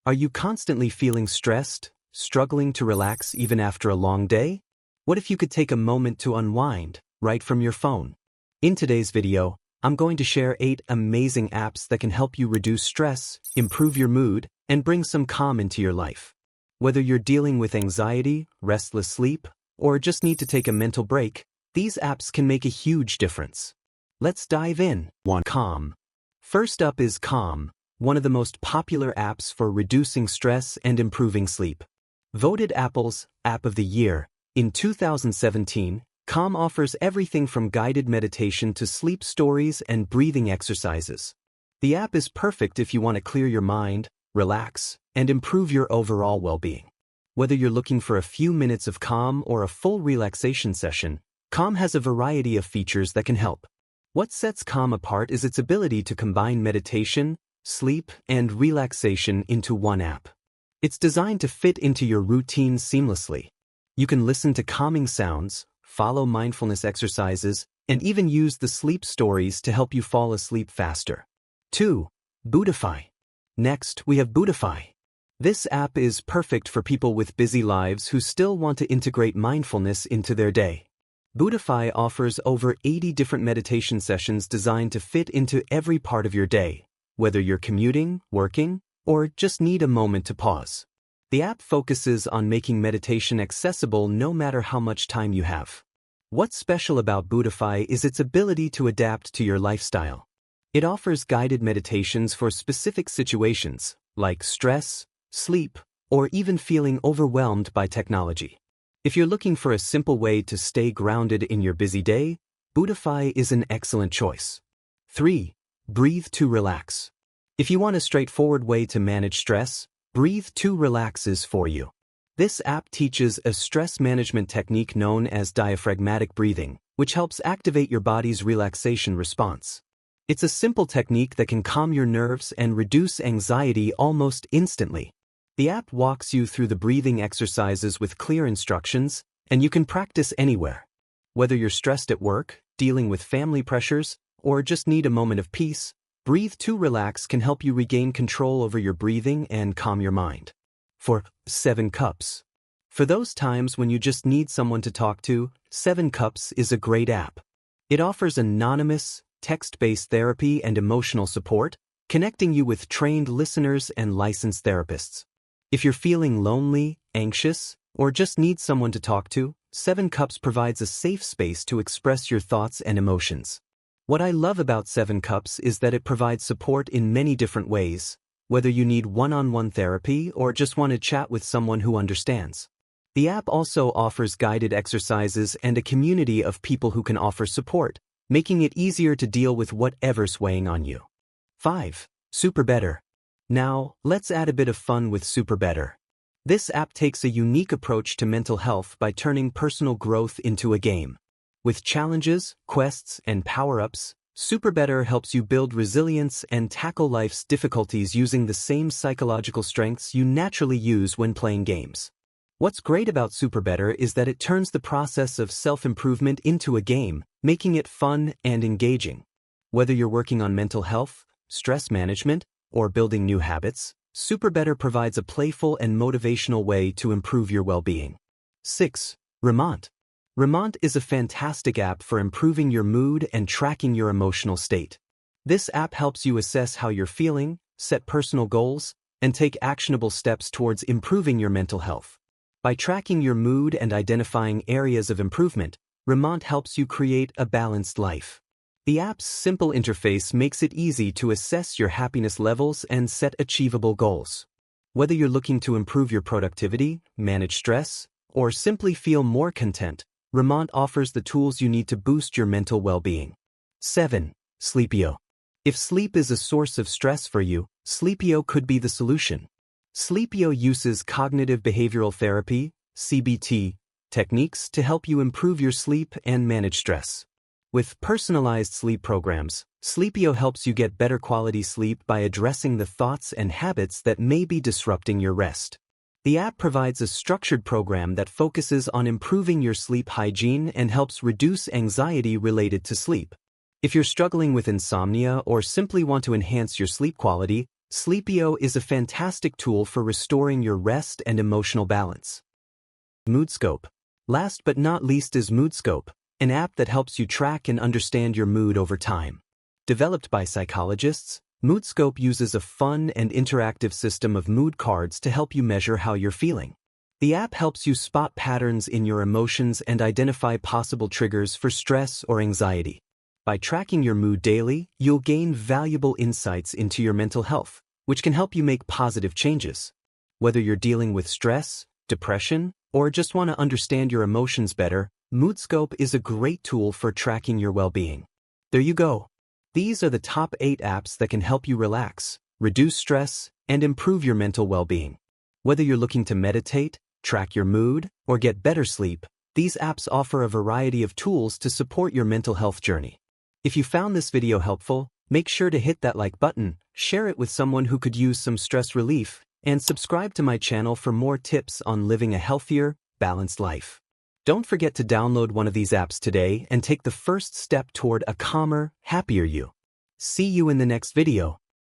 Are you constantly feeling stressed, struggling to relax even after a long day? What if you could take a moment to unwind, right from your phone? In today's video, I'm going to share 8 amazing apps that can help you reduce stress, improve your mood, and bring some calm into your life. Whether you're dealing with anxiety, restless sleep, or just need to take a mental break, these apps can make a huge difference. Let's dive in. 1. Calm. First up is Calm, one of the most popular apps for reducing stress and improving sleep. Voted Apple's App of the Year in 2017, Calm offers everything from guided meditation to sleep stories and breathing exercises. The app is perfect if you want to clear your mind, relax, and improve your overall well-being. Whether you're looking for a few minutes of calm or a full relaxation session, Calm has a variety of features that can help. What sets Calm apart is its ability to combine meditation, sleep, and relaxation into one app. It's designed to fit into your routine seamlessly. You can listen to calming sounds, follow mindfulness exercises, and even use the sleep stories to help you fall asleep faster. 2. Buddhify. Next, we have Buddhify. This app is perfect for people with busy lives who still want to integrate mindfulness into their day. Buddhify offers over 80 different meditation sessions designed to fit into every part of your day, whether you're commuting, working, or just need a moment to pause. The app focuses on making meditation accessible no matter how much time you have. What's special about Buddhify is its ability to adapt to your lifestyle. It offers guided meditations for specific situations, like stress, sleep, or even feeling overwhelmed by technology. If you're looking for a simple way to stay grounded in your busy day, Buddhify is an excellent choice. 3. Breathe to Relax. If you want a straightforward way to manage stress, Breathe to Relax is for you. This app teaches a stress management technique known as diaphragmatic breathing, which helps activate your body's relaxation response. It's a simple technique that can calm your nerves and reduce anxiety almost instantly. The app walks you through the breathing exercises with clear instructions, and you can practice anywhere. Whether you're stressed at work, dealing with family pressures, or just need a moment of peace, Breathe to Relax can help you regain control over your breathing and calm your mind. 4. 7 Cups. For those times when you just need someone to talk to, 7 Cups is a great app. It offers anonymous, text-based therapy and emotional support, connecting you with trained listeners and licensed therapists. If you're feeling lonely, anxious, or just need someone to talk to, 7 Cups provides a safe space to express your thoughts and emotions. What I love about 7 Cups is that it provides support in many different ways, whether you need one-on-one therapy or just want to chat with someone who understands. The app also offers guided exercises and a community of people who can offer support, making it easier to deal with whatever's weighing on you. 5. Super Better. Now, let's add a bit of fun with Super Better. This app takes a unique approach to mental health by turning personal growth into a game. With challenges, quests, and power-ups, Super Better helps you build resilience and tackle life's difficulties using the same psychological strengths you naturally use when playing games. What's great about Super Better is that it turns the process of self-improvement into a game, making it fun and engaging. Whether you're working on mental health, stress management, or building new habits, Super Better provides a playful and motivational way to improve your well-being. 6. Remont. Remont is a fantastic app for improving your mood and tracking your emotional state. This app helps you assess how you're feeling, set personal goals, and take actionable steps towards improving your mental health. By tracking your mood and identifying areas of improvement, Remont helps you create a balanced life. The app's simple interface makes it easy to assess your happiness levels and set achievable goals. Whether you're looking to improve your productivity, manage stress, or simply feel more content, Remont offers the tools you need to boost your mental well-being. 7. Sleepio. If sleep is a source of stress for you, Sleepio could be the solution. Sleepio uses cognitive behavioral therapy, CBT, techniques to help you improve your sleep and manage stress. With personalized sleep programs, Sleepio helps you get better quality sleep by addressing the thoughts and habits that may be disrupting your rest. The app provides a structured program that focuses on improving your sleep hygiene and helps reduce anxiety related to sleep. If you're struggling with insomnia or simply want to enhance your sleep quality, Sleepio is a fantastic tool for restoring your rest and emotional balance. Moodscope. Last but not least is Moodscope, an app that helps you track and understand your mood over time. Developed by psychologists, Moodscope uses a fun and interactive system of mood cards to help you measure how you're feeling. The app helps you spot patterns in your emotions and identify possible triggers for stress or anxiety. By tracking your mood daily, you'll gain valuable insights into your mental health, which can help you make positive changes. Whether you're dealing with stress, depression, or just want to understand your emotions better, Moodscope is a great tool for tracking your well-being. There you go. These are the top 8 apps that can help you relax, reduce stress, and improve your mental well-being. Whether you're looking to meditate, track your mood, or get better sleep, these apps offer a variety of tools to support your mental health journey. If you found this video helpful, make sure to hit that like button, share it with someone who could use some stress relief, and subscribe to my channel for more tips on living a healthier, balanced life. Don't forget to download one of these apps today and take the first step toward a calmer, happier you. See you in the next video.